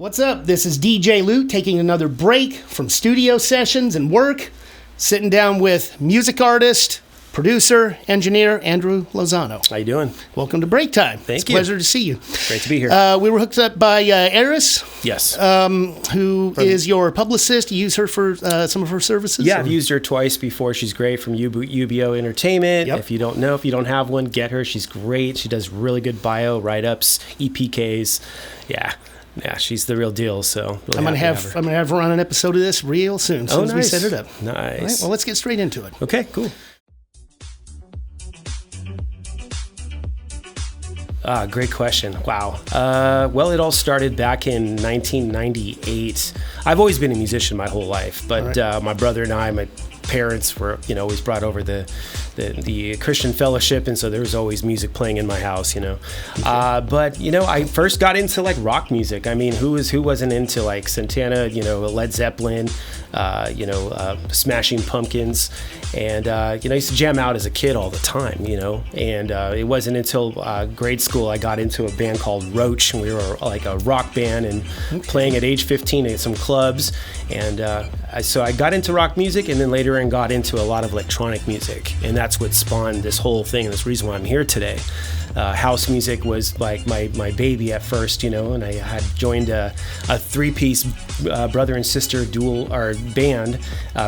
What's up? This is DJ Lou taking another break from studio sessions and work, sitting down with music artist, producer, engineer, Andrew Lozano. How you doing? Welcome to Break Time. Thank you. It's a pleasure to see you. Great to be here. We were hooked up by Eris. Yes. Who is your publicist. You use her for some of her services? Yeah, I've used her twice before. She's great from UBO Entertainment. Yep. If you don't have one, get her. She's great. She does really good bio, write-ups, EPKs. Yeah, she's the real deal. So really I'm gonna have her on an episode of this real soon. As soon as we set it up. Nice. All right, well, let's get straight into it. Okay, cool. Great question. Wow. Well, it all started back in 1998. I've always been a musician my whole life, but my brother and I, my parents were, always brought over the Christian fellowship, and so there was always music playing in my house, But I first got into like rock music. I mean, who wasn't into like Santana, Led Zeppelin, Smashing Pumpkins, and I used to jam out as a kid all the time, And it wasn't until grade school I got into a band called Roach, and we were like a rock band and playing at age 15 at some clubs, and so I got into rock music, and then later on got into a lot of electronic music, and that's what spawned this whole thing. And this reason why I'm here today. House music was like my baby at first, and I had joined a three-piece brother and sister dual or band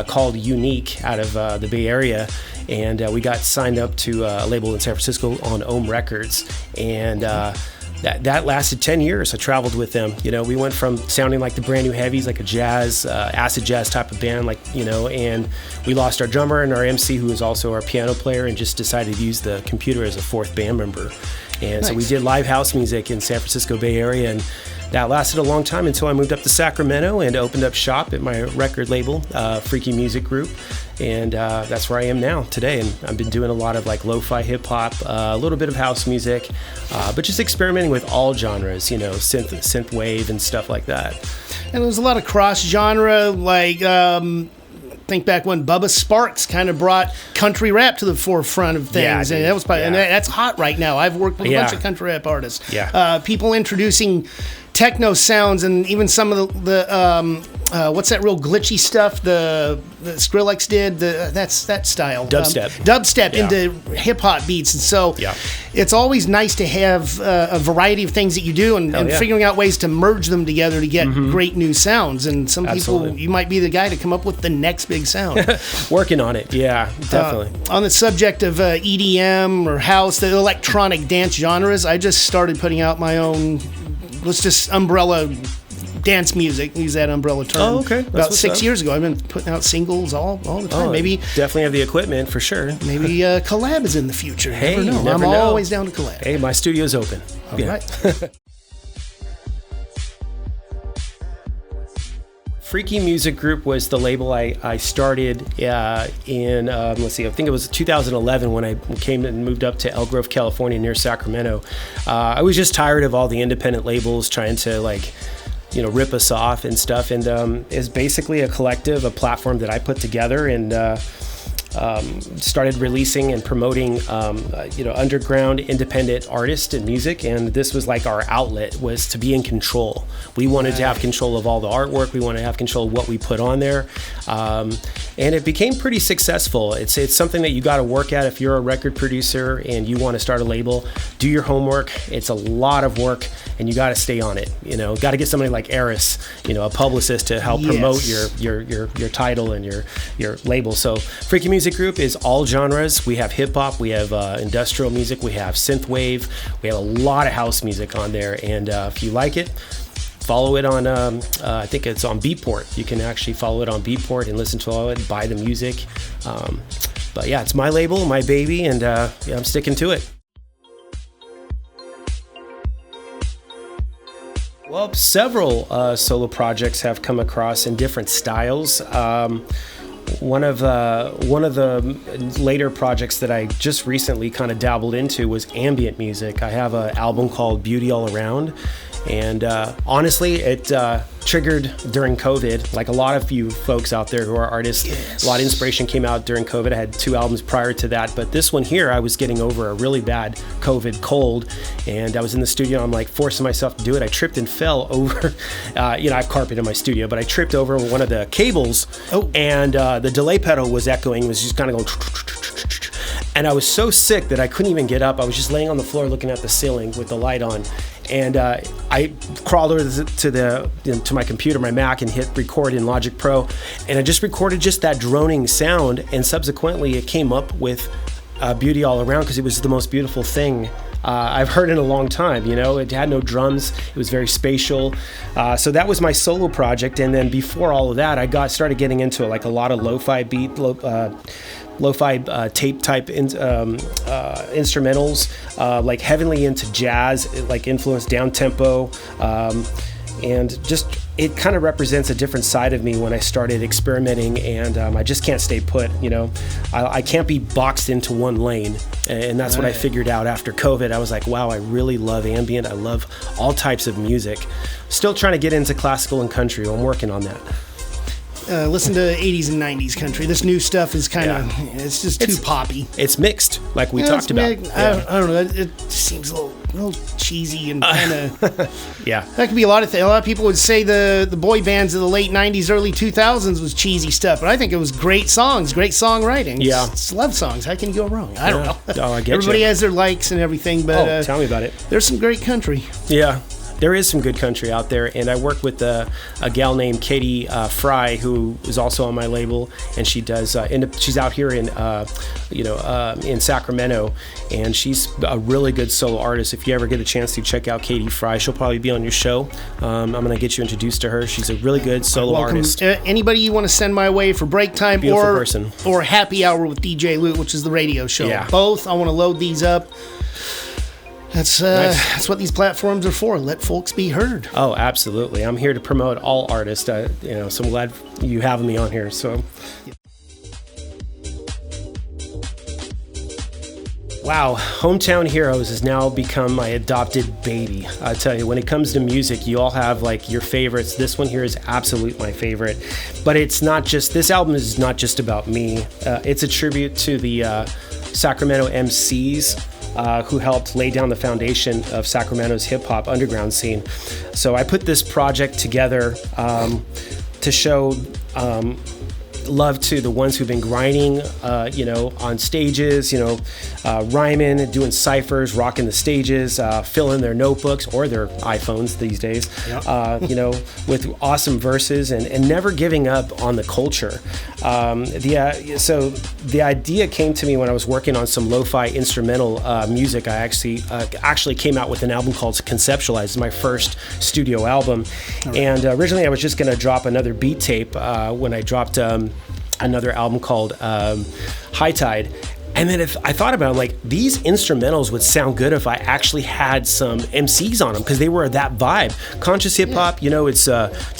called Unique out of the Bay Area, and we got signed up to a label in San Francisco on Ohm Records, and that lasted 10 years. I traveled with them. We went from sounding like the Brand New Heavies, like a jazz, acid jazz type of band, and we lost our drummer and our MC, who was also our piano player, and just decided to use the computer as a fourth band member. And so we did live house music in San Francisco Bay Area, and that lasted a long time until I moved up to Sacramento and opened up shop at my record label, Freaky Music Group. And that's where I am now today. And I've been doing a lot of like lo-fi hip hop, a little bit of house music, but just experimenting with all genres, synth wave and stuff like that. And there's a lot of cross genre, like think back when Bubba Sparks kind of brought country rap to the forefront of things, and that was and that's hot right now. I've worked with a bunch of country rap artists. People introducing techno sounds, and even some of the what's that real glitchy stuff the Skrillex did, that style dubstep into hip hop beats. And so it's always nice to have a variety of things that you do, and figuring out ways to merge them together to get great new sounds. And some people, you might be the guy to come up with the next big sound. Working on it, definitely. On the subject of EDM or house, the electronic dance genres, I just started putting out my own, let's just umbrella dance music, use that umbrella term. Oh, okay. About 6 years ago. I've been putting out singles all the time. Maybe definitely have the equipment for sure. Maybe a collab is in the future. Hey, you never know. I'm always down to collab. Hey, my studio's open. All right. Freaky Music Group was the label I started in, let's see, I think it was 2011 when I came and moved up to Elk Grove, California, near Sacramento. I was just tired of all the independent labels trying to rip us off and stuff. And it's basically a collective, a platform that I put together, and started releasing and promoting, underground independent artists and music. And this was like our outlet, was to be in control. We wanted to have control of all the artwork. We wanted to have control of what we put on there. And it became pretty successful. It's something that you got to work at if you're a record producer and you want to start a label. Do your homework. It's a lot of work, and you got to stay on it. Got to get somebody like Eris, a publicist, to help promote your title and your label. So Freaky Music Group is all genres. We have hip hop, we have industrial music, we have synth wave, we have a lot of house music on there. And if you like it, follow it on, I think it's on Beatport. You can actually follow it on Beatport and listen to all of it, buy the music. But yeah, it's my label, my baby, and I'm sticking to it. Well, several solo projects have come across in different styles. One of the later projects that I just recently kind of dabbled into was ambient music. I have an album called Beauty All Around, And honestly, it triggered during COVID, like a lot of you folks out there who are artists. Yes. A lot of inspiration came out during COVID. I had 2 albums prior to that, but this one here, I was getting over a really bad COVID cold, and I was in the studio. I'm like forcing myself to do it. I tripped and fell over. I have carpet in my studio, but I tripped over one of the cables, and the delay pedal was echoing. It was just kind of going. And I was so sick that I couldn't even get up. I was just laying on the floor looking at the ceiling with the light on. And I crawled over to my computer, my Mac, and hit record in Logic Pro. And I just recorded just that droning sound. And subsequently, it came up with beauty all around because it was the most beautiful thing I've heard in a long time. It had no drums. It was very spatial. So that was my solo project. And then before all of that, I started getting into like a lot of lo-fi lo-fi tape type instrumentals, like heavily into jazz, like influenced down tempo, and just it kind of represents a different side of me when I started experimenting, and I just can't stay put. I can't be boxed into one lane, and that's what I figured out after COVID. I was like, wow, I really love ambient. I love all types of music. Still trying to get into classical and country. I'm working on that. Listen to 80s and 90s country. This new stuff is kind of, it's just too poppy. It's mixed, like we talked about. I don't know. It seems a little cheesy and kind of. Yeah. That could be a lot of things. A lot of people would say the boy bands of the late 90s, early 2000s was cheesy stuff, but I think it was great songs, great songwriting. Yeah. It's love songs. How can you go wrong? I don't know. Oh, I get Everybody has their likes and everything, but. Tell me about it. There's some great country. Yeah. There is some good country out there, and I work with a gal named Katie Fry, who is also on my label, and she does. She's out here in Sacramento, and she's a really good solo artist. If you ever get a chance to check out Katie Fry, she'll probably be on your show. I'm gonna get you introduced to her. She's a really good solo artist. Anybody you want to send my way for break time or happy hour with DJ Loot, which is the radio show. Yeah. Both. I want to load these up. That's that's what these platforms are for. Let folks be heard. Oh, absolutely. I'm here to promote all artists. So I'm glad you have me on here. So, wow, Hometown Heroes has now become my adopted baby. I tell you, when it comes to music, you all have like your favorites. This one here is absolutely my favorite. But it's not just, this album is not just about me. It's a tribute to the Sacramento MCs. Who helped lay down the foundation of Sacramento's hip-hop underground scene. So I put this project together to show love to the ones who've been grinding, on stages, rhyming, doing ciphers, rocking the stages, filling their notebooks or their iPhones these days, with awesome verses and never giving up on the culture. So the idea came to me when I was working on some lo-fi instrumental music. I actually came out with an album called Conceptualize. It's my first studio album. Right. And originally I was just going to drop another beat tape when I dropped another album called High Tide. And then if I thought about it, I'm like, these instrumentals would sound good if I actually had some MCs on them, because they were that vibe. Conscious hip hop, it's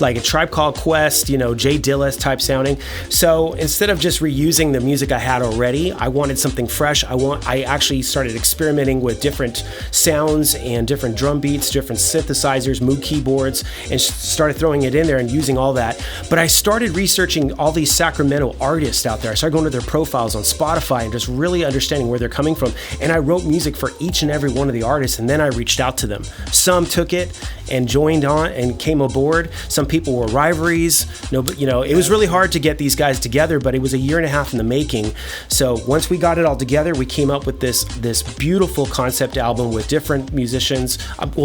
like a Tribe Called Quest, Jay Dilla type sounding. So instead of just reusing the music I had already, I wanted something fresh. I actually started experimenting with different sounds and different drum beats, different synthesizers, Moog keyboards, and started throwing it in there and using all that. But I started researching all these Sacramento artists out there. I started going to their profiles on Spotify and just really understanding where they're coming from, and I wrote music for each and every one of the artists, and then I reached out to them. Some took it and joined on and came aboard. Some people were rivalries. It was really hard to get these guys together, but it was a year and a half in the making. So once we got it all together, we came up with this beautiful concept album with different musicians,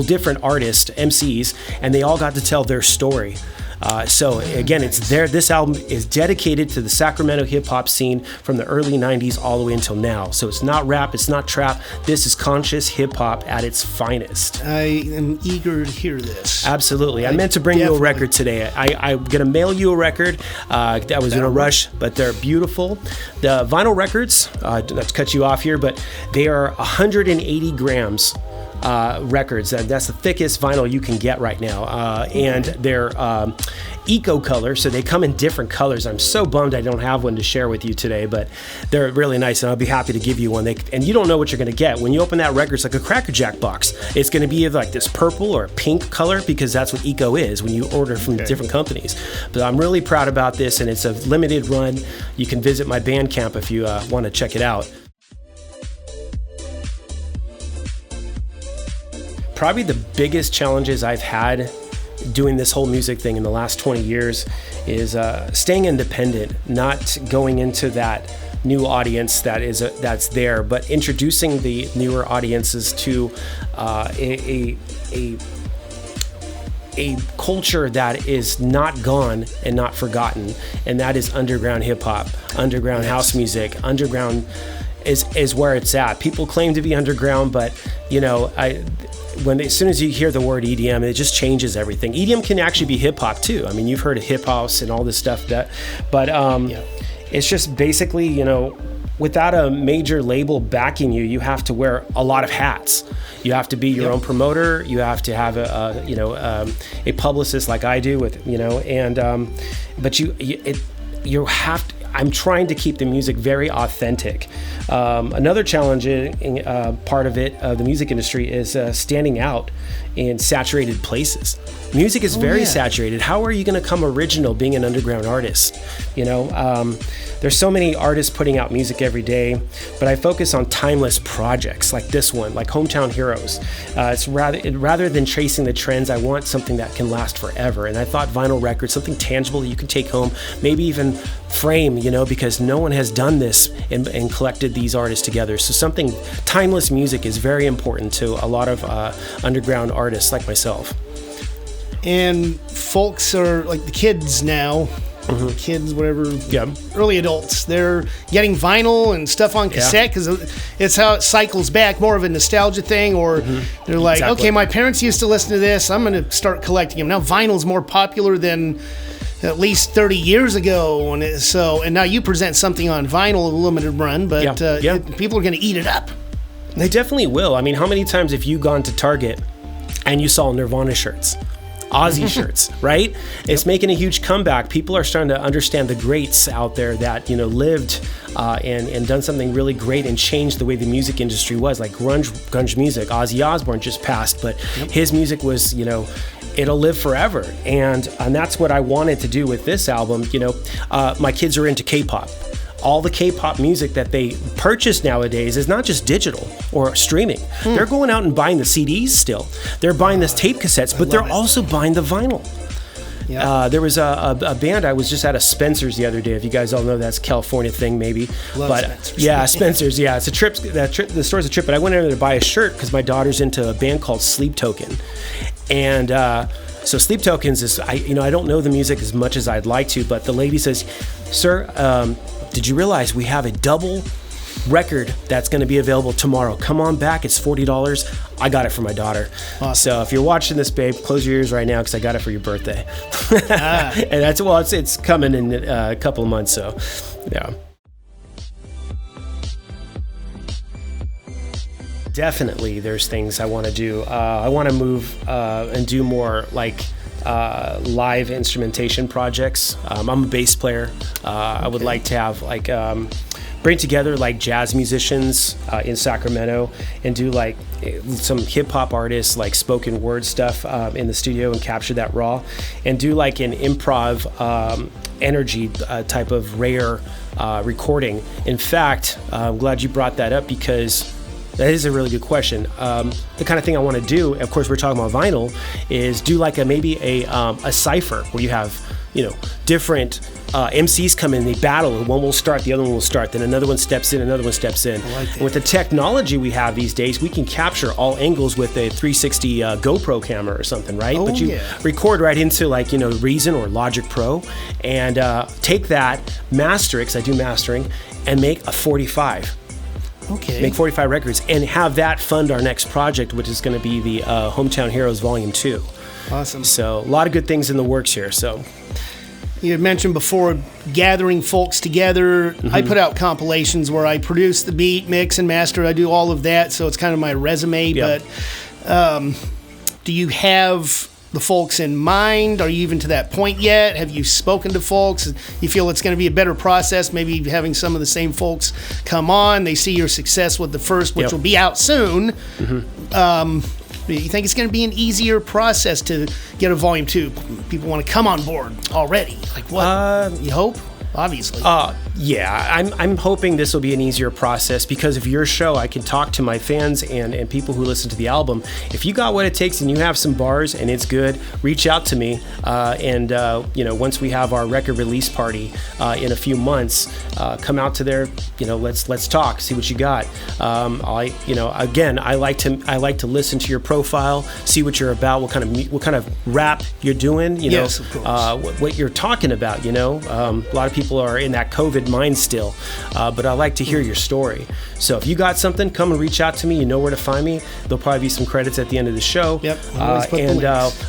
different artists, MCs, and they all got to tell their story. So again, it's there. This album is dedicated to the Sacramento hip hop scene from the early 90s all the way until now. So it's not rap, it's not trap. This is conscious hip hop at its finest. I am eager to hear this. Absolutely. I meant to bring you a record today. I'm going to mail you a record. That was in a rush, but they're beautiful. The vinyl records, not to cut you off here, but they are 180 grams records. That's the thickest vinyl you can get right now. And they're eco color, so they come in different colors. I'm so bummed I don't have one to share with you today, but they're really nice, and I'll be happy to give you one. And you don't know what you're going to get. When you open that record, it's like a Cracker Jack box. It's going to be like this purple or pink color, because that's what eco is when you order from different companies. But I'm really proud about this, and it's a limited run. You can visit my Bandcamp if you want to check it out. Probably the biggest challenges I've had doing this whole music thing in the last 20 years is staying independent, not going into that new audience that's there, but introducing the newer audiences to a culture that is not gone and not forgotten, and that is underground hip hop, underground house music. Underground is where it's at. People claim to be underground, but as soon as you hear the word EDM, it just changes everything. EDM can actually be hip hop too. I mean, you've heard of hip house and all this stuff, but it's just basically, without a major label backing you, you have to wear a lot of hats. You have to be your own promoter. You have to have a publicist like I do but you have to. I'm trying to keep the music very authentic. Another challenging part of the music industry is standing out in saturated places. Music is very saturated. How are you going to come original being an underground artist? There's so many artists putting out music every day, but I focus on timeless projects like this one, like Hometown Heroes. It's rather than chasing the trends, I want something that can last forever. And I thought vinyl records, something tangible that you can take home, maybe even frame, because no one has done this and collected these artists together. So something timeless music is very important to a lot of underground artists like myself. And folks are like the kids now. Kids, whatever, early adults, they're getting vinyl and stuff on cassette because it's how it cycles back, more of a nostalgia thing, or they're like, okay, my parents used to listen to this, I'm going to start collecting them. Now vinyl's more popular than at least 30 years ago, and now you present something on vinyl, a limited run, but people are going to eat it up. They definitely will. I mean, how many times have you gone to Target and you saw Nirvana shirts? Ozzy shirts, right? It's making a huge comeback. People are starting to understand the greats out there that lived and done something really great and changed the way the music industry was, like grunge music. Ozzy Osbourne just passed, but his music was it'll live forever, and that's what I wanted to do with this album. My kids are into K-pop. All the K-pop music that they purchase nowadays is not just digital or streaming. They're going out and buying the CDs still. They're buying the tape cassettes, but they're also buying the vinyl. There was a band, I was just at a Spencer's the other day. If you guys all know, that's a California thing, maybe. Spencer's. Spencer's. Yeah, it's a trip. The store's a trip. But I went in there to buy a shirt because my daughter's into a band called Sleep Token, and so Sleep Tokens is I don't know the music as much as I'd like to, but the lady says, "Sir, did you realize we have a double record that's going to be available tomorrow? Come on back. It's $40. I got it for my daughter." Awesome. So if you're watching this, babe, close your ears right now because I got it for your birthday. And it's coming in a couple of months. So, yeah. Definitely, there's things I want to do. I want to move and do more like live instrumentation projects. I'm a bass player. I would like to have bring together like jazz musicians in Sacramento and do like some hip hop artists, like spoken word stuff in the studio and capture that raw, and do like an improv energy type of rare recording. In fact, I'm glad you brought that up because that is a really good question. The kind of thing I want to do, of course, we're talking about vinyl, is do like maybe a cipher where you have different MCs come in, they battle, one will start, the other one will start, then another one steps in, another one steps in. And with the technology we have these days, we can capture all angles with a 360 GoPro camera or something, right? But you record right into Reason or Logic Pro and take that, master it, because I do mastering, and make a 45. Okay. Make 45 records and have that fund our next project, which is going to be the Hometown Heroes Volume 2. Awesome. So a lot of good things in the works here. So you had mentioned before gathering folks together. I put out compilations where I produce the beat, mix, and master. I do all of that, so it's kind of my resume. But Do you have the folks in mind? Are you even to that point yet? Have you spoken to folks? You feel it's going to be a better process, maybe having some of the same folks come on. They see your success with the first, which will be out soon. You think it's going to be an easier process to get a volume 2? People want to come on board already. Like what? You hope? Obviously. Yeah, I'm hoping this will be an easier process because of your show. I can talk to my fans and people who listen to the album. If you got what it takes and you have some bars and it's good, reach out to me. Once we have our record release party in a few months, come out to there. Let's talk. See what you got. I like to listen to your profile, see what you're about, what kind of rap you're doing. Yes, of course. What you're talking about. A lot of people are in that COVID mind still, but I like to hear your story. So if you got something, come and reach out to me. You know where to find me. There'll probably be some credits at the end of the show. Yep.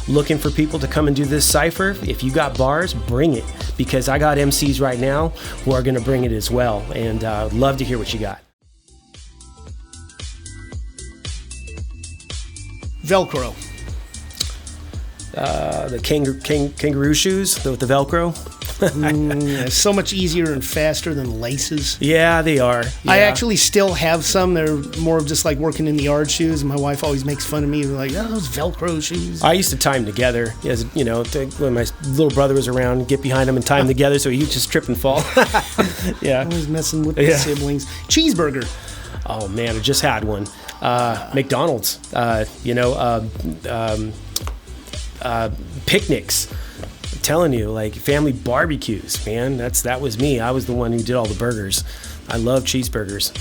Looking for people to come and do this cypher. If you got bars, bring it, because I got MCs right now who are going to bring it as well, and love to hear what you got. Velcro. The kangaroo shoes with the Velcro. So much easier and faster than laces. Yeah, they are. Yeah. I actually still have some. They're more of just like working in the yard shoes, and my wife always makes fun of me, like, oh, those Velcro shoes. I used to tie them together, when my little brother was around, get behind him and tie them together so he'd just trip and fall. Yeah. Always messing with the siblings. Cheeseburger. Oh, man, I just had one. McDonald's, picnics. I'm telling you, like family barbecues, man. That was me. I was the one who did all the burgers. I love cheeseburgers,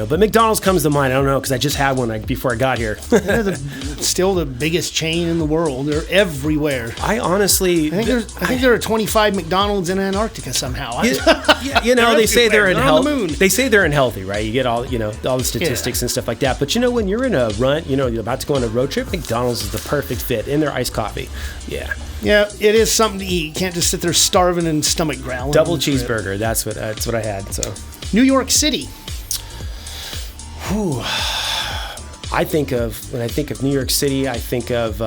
but McDonald's comes to mind. I don't know, because I just had one before I got here. They're still the biggest chain in the world. They're everywhere. I think there are 25 McDonald's in Antarctica somehow. They say they're unhealthy. They say they're unhealthy, right? You get all the statistics and stuff like that. But when you're in a run, you're about to go on a road trip, McDonald's is the perfect fit in their iced coffee. Yeah. Yeah, it is something to eat. You can't just sit there starving and stomach growling. Double cheeseburger. That's what I had. So. New York City. When I think of New York City, I think of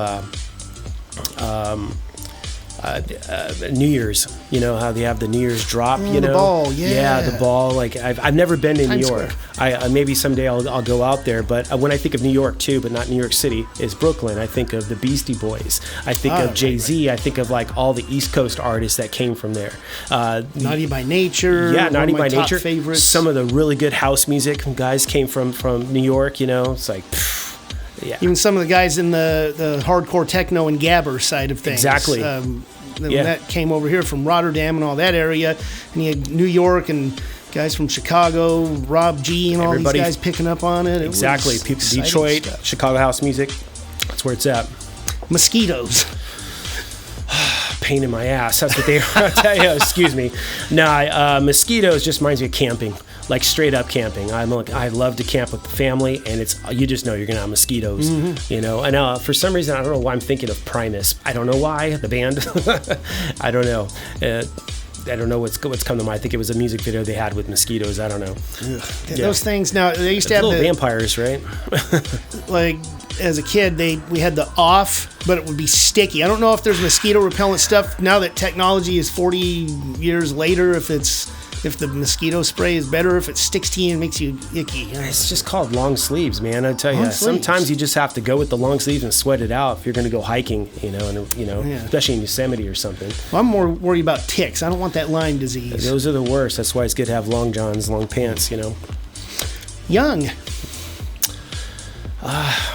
New Year's. How they have the New Year's drop. The ball. Yeah, the ball. Like I've never been to New York. I maybe someday I'll go out there. But when I think of New York too, but not New York City, is Brooklyn. I think of the Beastie Boys. I think of Jay-Z. Right. I think of like all the East Coast artists that came from there. Naughty by Nature. Yeah, Naughty by Nature. Favorites. Some of the really good house music guys came from New York. It's like. Yeah. Even some of the guys in the hardcore techno and gabber side of things. Exactly. That came over here from Rotterdam and all that area. And you had New York and guys from Chicago, Rob G and all these guys picking up on it. Exactly. People, Detroit, stuff. Chicago house music. That's where it's at. Mosquitoes. Pain in my ass. That's what they are. Tell you. Excuse me. No, mosquitoes just reminds me of camping. Like straight up camping. I love to camp with the family, and you just know you're gonna have mosquitoes. And for some reason I don't know why I'm thinking of Primus. I don't know why, the band. I don't know. I don't know what's come to mind. I think it was a music video they had with mosquitoes. I don't know. Those things. Now they used to have little vampires, right? Like as a kid, we had the off, but it would be sticky. I don't know if there's mosquito repellent stuff now that technology is 40 years later. If the mosquito spray is better, if it sticks to you and makes you icky. It's just called long sleeves, man. I tell you, sometimes you just have to go with the long sleeves and sweat it out if you're going to go hiking, especially in Yosemite or something. Well, I'm more worried about ticks. I don't want that Lyme disease. Those are the worst. That's why it's good to have long johns, long pants, Young.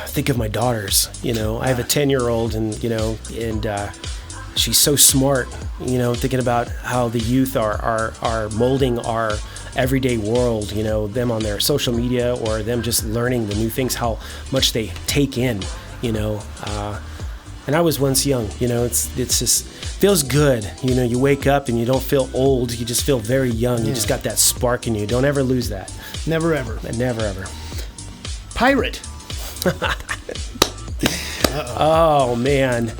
Think of my daughters. I have a 10-year-old, and she's so smart, thinking about how the youth are molding our everyday world, them on their social media or them just learning the new things, how much they take in, and I was once young, it's just feels good. You wake up and you don't feel old. You just feel very young. You just got that spark in you. Don't ever lose that. Never, ever. Never, ever. Pirate. Oh, man.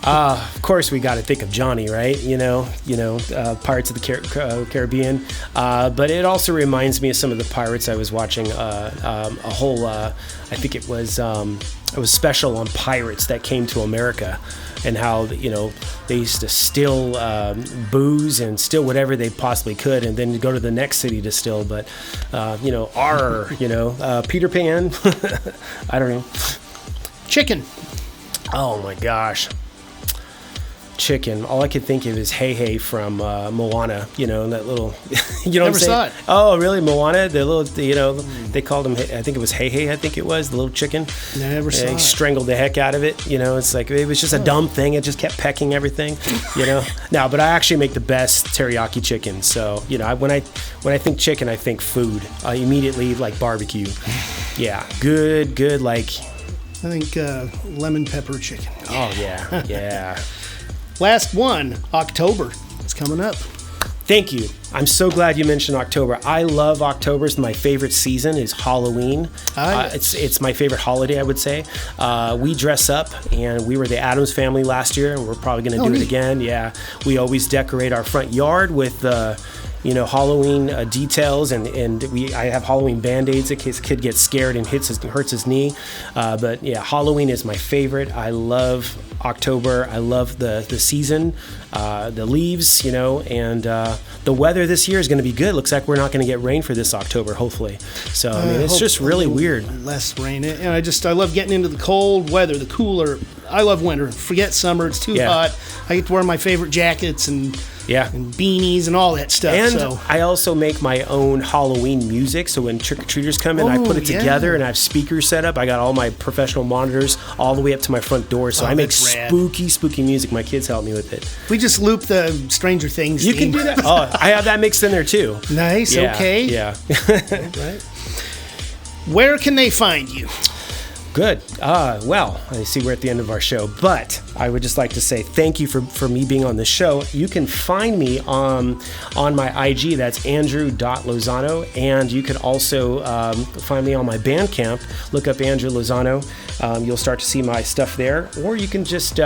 Of course, we got to think of Johnny, right? Pirates of the Caribbean. But it also reminds me of some of the pirates. I was watching a whole, I think it was special on pirates that came to America, and how they used to steal booze and steal whatever they possibly could, and then go to the next city to steal. But Peter Pan. I don't know. Chicken. Oh my gosh. Chicken. All I could think of is Hey from Moana. That little. Never saw it. Oh, really? Moana. The little. They called him. I think it was Hey. I think it was the little chicken. Never saw it. Strangled the heck out of it. It's like it was just a dumb thing. It just kept pecking everything. No, but I actually make the best teriyaki chicken. So when I think chicken, I think food. I immediately like barbecue. Yeah, good. Like. I think lemon pepper chicken. Oh yeah. Last one, October. It's coming up. Thank you. I'm so glad you mentioned October. I love October. My favorite season is Halloween. It's my favorite holiday, I would say. We dress up, and we were the Addams Family last year, and we're probably going to do it again. Yeah, we always decorate our front yard with Halloween details, and I have Halloween Band-Aids in case a kid gets scared and hurts his knee. But yeah, Halloween is my favorite. I love October. I love the season, the leaves, and the weather this year is going to be good. Looks like we're not going to get rain for this October, hopefully. So it's just really weird. Less rain, and I love getting into the cold weather, the cooler. I love winter. Forget summer; it's too hot. I get to wear my favorite jackets and beanies and all that stuff. And I also make my own Halloween music. So when trick-or-treaters come in, I put it together, and I have speakers set up. I got all my professional monitors all the way up to my front door. So I make spooky music. My kids help me with it. We just loop the Stranger Things theme. You can do that. Oh, I have that mixed in there too. Nice. Yeah, okay. Yeah. Right. Where can they find you? Good. Well, I see we're at the end of our show, but I would just like to say thank you for me being on the show. You can find me on my IG. That's Andrew.Lozano. And you can also find me on my Bandcamp. Look up Andrew Lozano. You'll start to see my stuff there. Or you can just...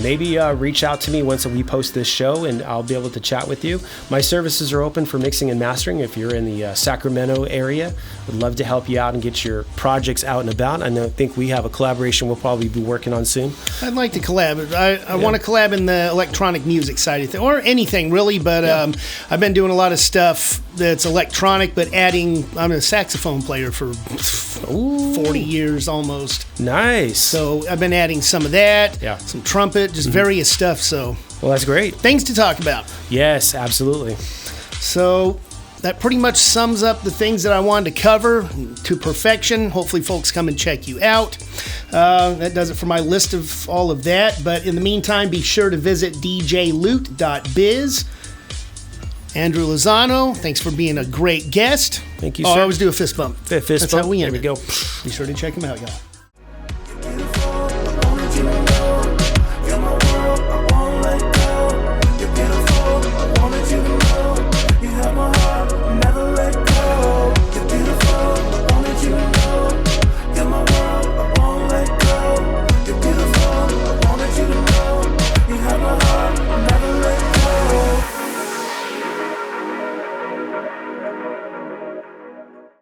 maybe reach out to me once we post this show, and I'll be able to chat with you. My services are open for mixing and mastering if you're in the Sacramento area. Would love to help you out and get your projects out and about. I think we have a collaboration we'll probably be working on soon. I'd like to collab. I want to collab in the electronic music side of things, or anything really, but I've been doing a lot of stuff that's electronic, but I'm a saxophone player for 40 years almost. Nice. So I've been adding some of that, some trumpet, just various stuff. So, well, that's great. Things to talk about. Yes, absolutely. So that pretty much sums up the things that I wanted to cover to perfection. Hopefully folks come and check you out. That does it for my list of all of that. But in the meantime, be sure to visit djloot.biz. Andrew Lozano, thanks for being a great guest. Thank you, sir. I always do a fist bump. Fist That's bump. How we end there we go. Be sure to check him out, y'all.